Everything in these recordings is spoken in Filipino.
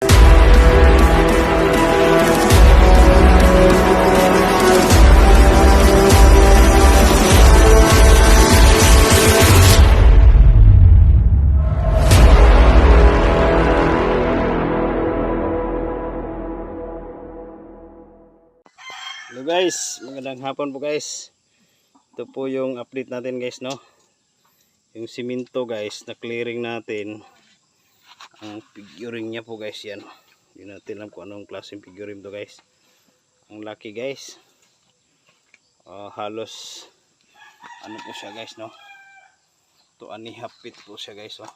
Hello guys, magandang hapon po guys. Ito po yung update natin guys, no. Yung simento guys, na clearing natin. Ang figuring niya po guys, yan. Hindi natin alam kung anong klaseng figuring to guys. Ang laki guys. Halos ano po siya guys, no. 2.5 feet po siya guys, oh.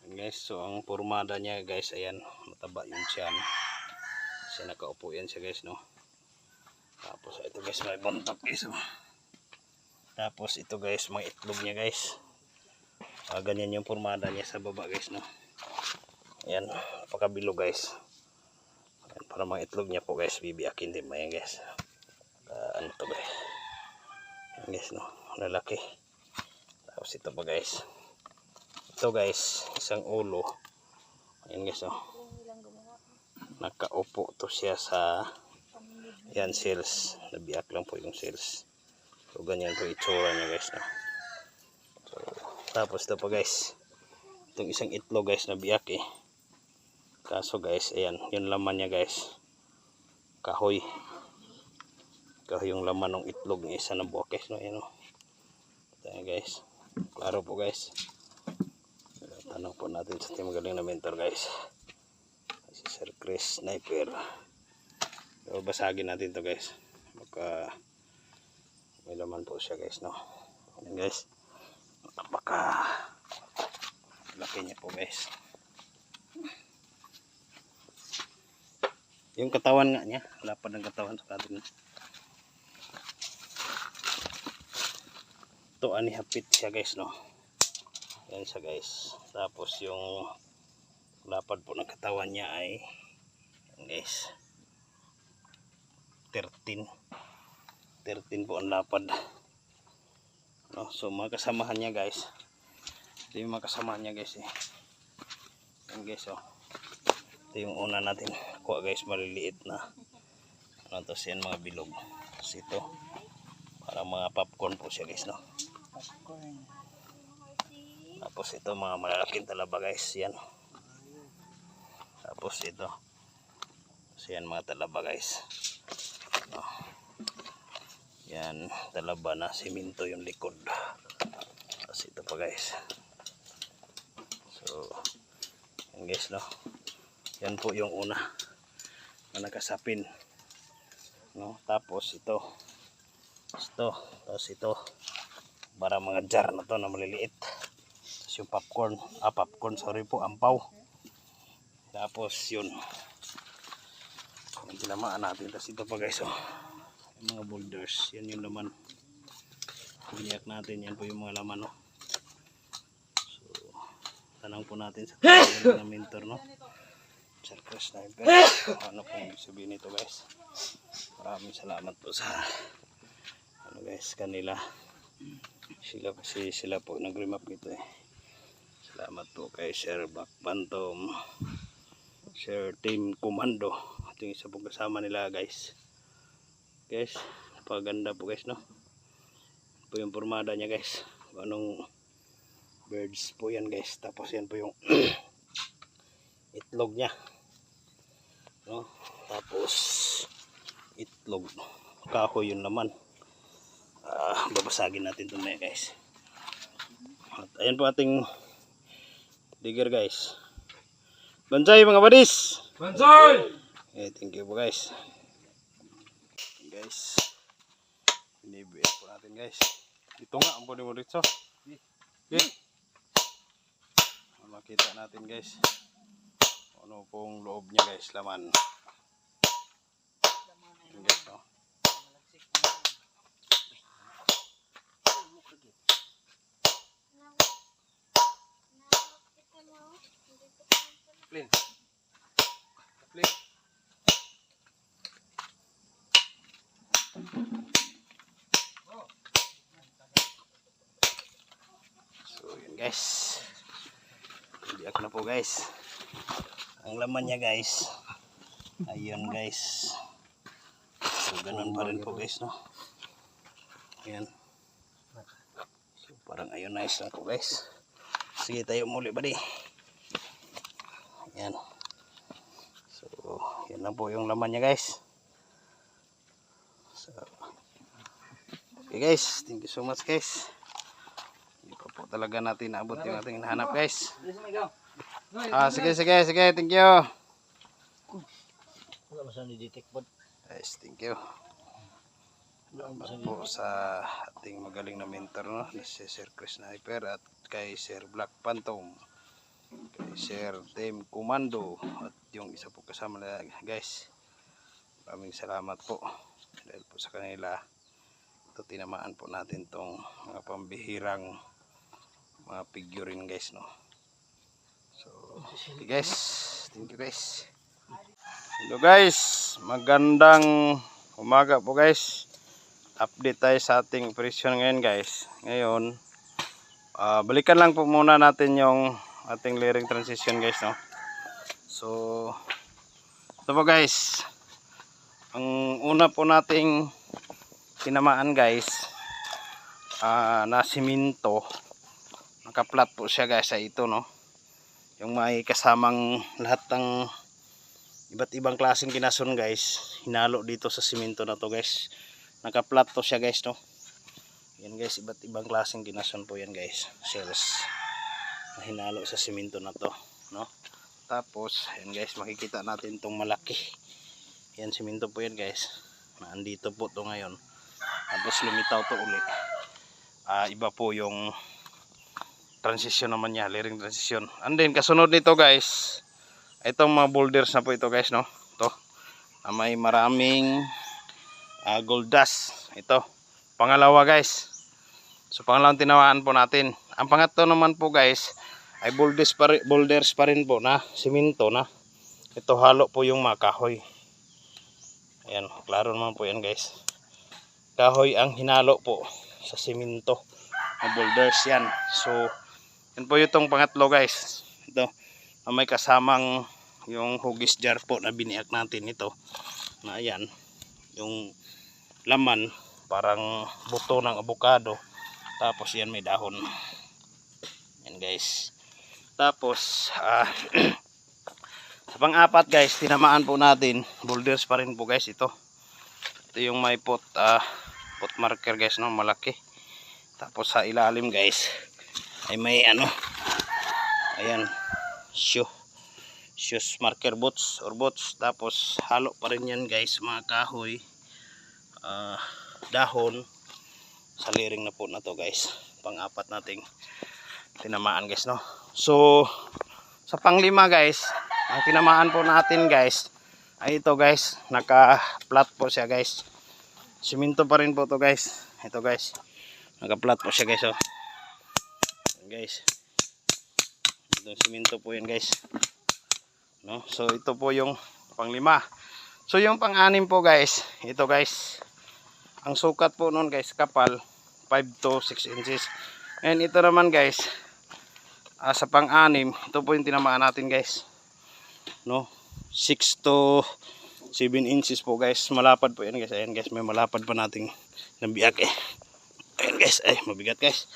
Yan guys, so ang formada niya guys, ayan, mataba yung tiyan. Kasi nakaupo yan siya guys, no. Tapos ito guys, may buntot guys, oh. Tapos ito guys, mga itlog niya guys. Ganyan yung formada niya sa baba guys, no. Ayan, napakabilo guys. Ayan, para mga itlog niya po guys, bibiyakin din mo yan guys. Ano to guys. Ayan guys, no, lalaki. Tapos ito pa guys. Ito guys, isang ulo. Ayan guys, oh. Nakaupo to siya sa yan cells, nabiyak lang po yung cells. So ganyan po itsura niya guys, no? So, tapos ito pa guys, itong isang itlog guys, nabiyak eh. Kaso guys, ayan, yung laman niya guys, kahoy yung laman ng itlog ng isa na buwak guys, no? Ayan, no? Ayan guys, klaro po guys. Tanong po natin sa team magaling na mentor guys, si Sir Chris Sniper. So, basagin natin to guys. Baka may laman po siya guys, no. Ayan guys. Baka laki niya po guys. Yung katawan nga niya, lapad ng katawan sa atin. Ito anihapit siya guys, no. Ayan siya guys. Tapos yung lapad po ng katawan niya ay ayan guys, 13 po ang lapad, no? So mga kasamahan niya guys, ito yung mga kasamahan niya guys, eh. Yan guys, oh. Ito yung una natin kuha guys, maliliit na ano to, siyan mga bilog. Tapos ito para mga popcorn po siya guys, no. Tapos ito mga malalaking talaba guys, yan. Tapos ito, siyan mga talaba guys. Yan, talaba na simento yung likod. Tapos ito pa guys. So yan guys, no. Yan po yung una na nakasapin, no. Tapos ito, tapos ito para mga jar na to na maliliit. Tapos yung popcorn, sorry po, ampaw. Tapos yun yung tinamaan natin. Tapos ito pa guys, oh, yung mga boulders, yan yung laman. Biniyak natin, yan po yung mga laman, no. So tanong po natin sa talagang na mentor, no, Sir Chris Sniper, ano po yung sabihin nito guys. Maraming salamat po sa ano guys, kanila. Sila po nag-remap nito, eh. Salamat po kay Sir Back Phantom, Sir Team Commando, at yung isa pong kasama nila guys. Guys, napaganda po guys, no. Po yung formada niya guys, anong birds po yan guys. Tapos yan po yung itlog niya, no. Tapos itlog, kahoy yung laman. Babasagin natin ito na guys. At ayan po ating digger guys. Bansay mga badis! Bansay! Okay, thank you po guys. Guys, binibigyan po natin guys. Dito nga ang pwede mo dito. Okay. Makita natin guys ano pong loob niya guys, laman. Ayan guys, no. Clean. So yun guys, bibiyak na po guys. ang laman niya guys. Ayun guys. So ganun pa rin po guys, no. Ayan. So parang ionize lang po guys. Sige tayo muli buddy. Ayan. So yan lang po yung laman niya guys. So, okay guys, thank you so much guys. Hindi pa po talaga natin naabot yung ating hinahanap guys. Sige, thank you. Wala masan di-detect po. Guys, thank you. Salamat po sa ating magaling na mentor, no? Si Sir Chris Sniper at kay Sir Black Phantom, kay Sir Team Commando at yung isa po kasama na guys. Maraming salamat po dahil po sa kanila ito tinamaan po natin tong mga pambihirang mga figurine guys, no. So okay guys, thank you guys. Hello guys, magandang umaga po guys. Update tayo sa ating operasyon ngayon guys. Ngayon balikan lang po muna natin yung ating layering transition guys, no. So ito po guys, ang una po nating tinamaan guys na siminto. Naka-flat po siya guys sa ito, no. Yung may kasamang lahat ng iba't ibang klaseng kinason guys, hinalo dito sa siminto na to guys. Naka-flat to siya guys, no. Yan guys, iba't ibang klaseng kinason po yan guys, shells na hinalo sa siminto na to, no. Tapos yan guys, makikita natin tong malaki, yan siminto po yan guys, naandito po to ngayon. Tapos lumitaw to ulit. Iba po yung transition naman niya, layering transition. And then kasunod nito guys, itong mga boulders na po ito guys, no. Ito may maraming gold dust. Ito pangalawa guys. So pangalawang tinawaan po natin. Ang pangatlo naman po guys ay boulders pa rin po na siminto na. Ito halo po yung mga kahoy. Ayan, klaro naman po yan guys. Kahoy ang hinalo po sa siminto na boulders yan. So yan po itong pangatlo guys. Ito may kasamang yung hugis jar po na biniak natin ito. Na ayan, yung laman parang buto ng avocado. Tapos yan may dahon. Yan guys. Tapos sa pang-apat guys, tinamaan po natin, boulders pa rin po guys ito. Ito yung may pot marker guys, no, malaki. Tapos sa ilalim guys ay may ano, ayan, shoes marker boots or boots. Tapos halo pa rin yan guys, mga kahoy, dahon sa layering na po na to guys. Pang-apat nating tinamaan guys, no. So sa panglima guys, ang tinamaan po natin guys ay ito guys, naka-flat po siya guys. Siminto pa rin po to guys. Ito guys, naka-flat po siya guys, oh. Guys, itong siminto po yan guys, no. So ito po yung panglima. So yung pang-anim po guys, ito guys, ang sukat po nun guys, kapal 5 to 6 inches. And ito naman guys, sa pang-anim, ito po yung tinamaan natin guys, no, 6 to 7 inches po guys. Malapad po yan guys. Ayan guys, may malapad pa nating nabiyak eh. Ayan guys, ay mabigat guys,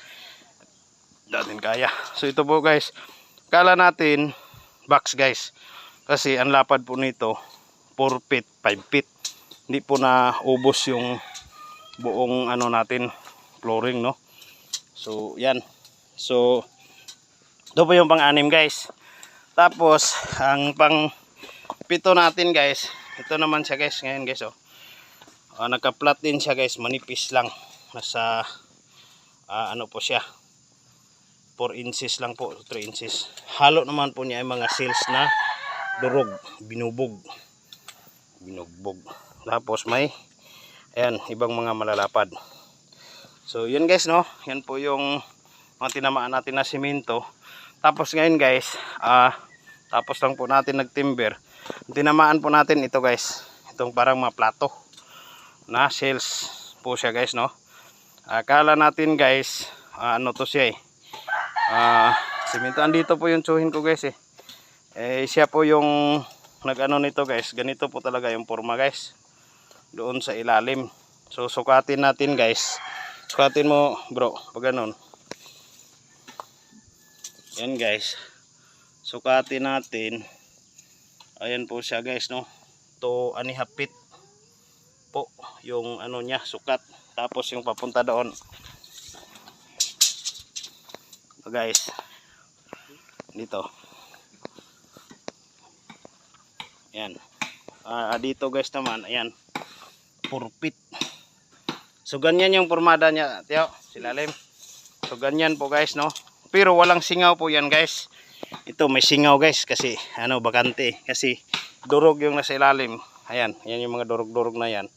datin kaya. So ito po guys, kala natin box guys, kasi ang lapad po nito 4 feet, 5 feet. Hindi po na ubos yung buong ano natin, flooring, no. So yan. So ito po yung pang-anim guys. Tapos ang pang-pito natin guys, ito naman siya guys ngayon guys, oh. Naka-flat din siya guys, manipis lang. Nasa ano po siya, 4 inches lang po, 3 inches. Halo naman po niya ay mga shells na durog, binugbog. Tapos may ayan, ibang mga malalapad. So yun guys, no. Yan po yung mga tinamaan natin na simento. Tapos ngayon guys, tapos lang po natin nagtimber. Tinamaan po natin ito guys, itong parang mga plato na shells po siya guys, no. Akala natin guys, ano to siya eh, simento. Andito po yung tsuhin ko guys eh. Siya po yung nag-ano nito guys. Ganito po talaga yung forma guys. Doon sa ilalim. So sukatin natin guys. Sukatin mo bro. Pag ganun. Yan guys. Sukatin natin. Ayan po siya guys no. 2.5 feet po yung ano niya sukat. Tapos yung papunta doon. So guys. Dito. Ayan. Dito guys naman, ayan. 4 feet. So ganyan yung formada niya, tiyo, silalim. So ganyan po guys, no. Pero walang singaw po yan guys. Ito may singaw guys kasi ano bakante kasi durog yung nasa ilalim. Ayan, yan yung mga durog-durog na yan.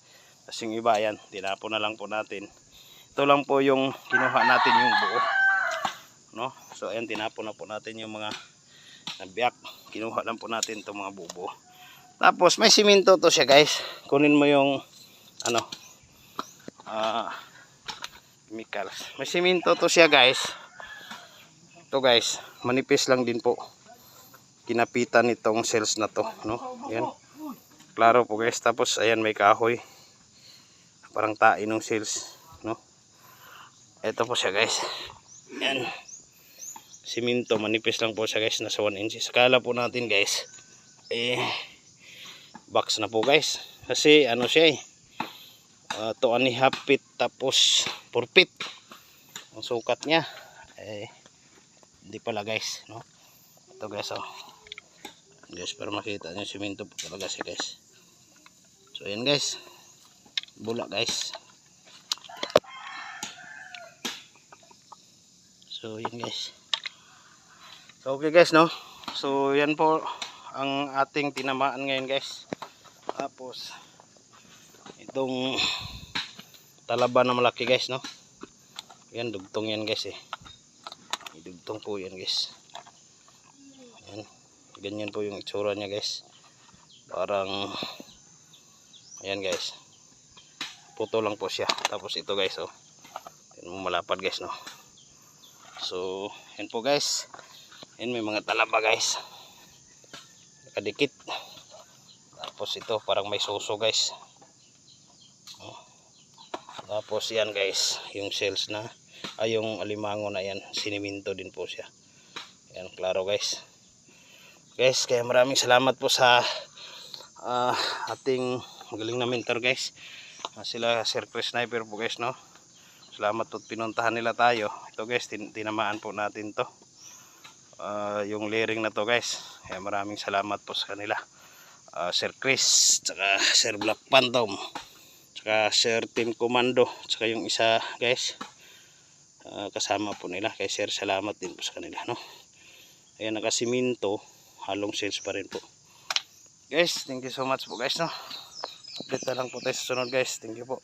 Tapos yung iba yan, tinapon na lang po natin. Ito lang po yung kinuha natin yung buo. No? So ayan, tinapon na po natin yung mga nabiyak. Kinuha lang po natin itong mga bubo. Tapos may simento to siya guys. Kunin mo yung ano chemicals. May simento to siya guys. Ito guys, manipis lang din po. Kinapitan nitong cells na to, no? Ayan. Klaro po guys. Tapos ayan may kahoy. Parang tain ng cells, no? Ito po siya guys. Ayan. Simento, manipis lang po siya guys. Nasa 1 inches. Kala po natin guys box na po guys. Kasi ano siya 2.5 feet tapos 4 feet. Ang sukat niya hindi pala guys, no? Ito guys guys para makita niyo simento po talaga siya guys. So ayan guys. Bula guys. So ayan guys. So okay guys, no? So yan po ang ating tinamaan ngayon guys. Tapos itong talaba na malaki guys, no? Yan dugtong yan guys dugtong po yan guys. Yan. Ganyan po yung itsura niya guys. Parang ayan guys. Puto lang po siya. Tapos ito guys yan mo malapad guys, no? So yan po guys. Yan may mga talaba guys. Nakadikit. Tapos ito parang may suso guys. Tapos yan guys, yung cells na yung alimango na yan, siniminto din po siya. Yan, klaro guys. Guys, kaya maraming salamat po sa ating magaling na mentor guys. Sila Sir Chris Sniper po guys, no. Salamat po pinuntahan nila tayo. Ito guys, tinamaan po natin to. Yung layering na to guys. Kaya maraming salamat po sa kanila. Sir Chris, tsaka Sir Black Phantom, tsaka Sir Team Commando, tsaka yung isa guys kasama po nila kay Sir, salamat din po sa kanila, no? Ayan, nakasiminto, halong sales pa rin po guys. Thank you so much po guys, no? Update na lang po tayo sa sunod guys. Thank you po.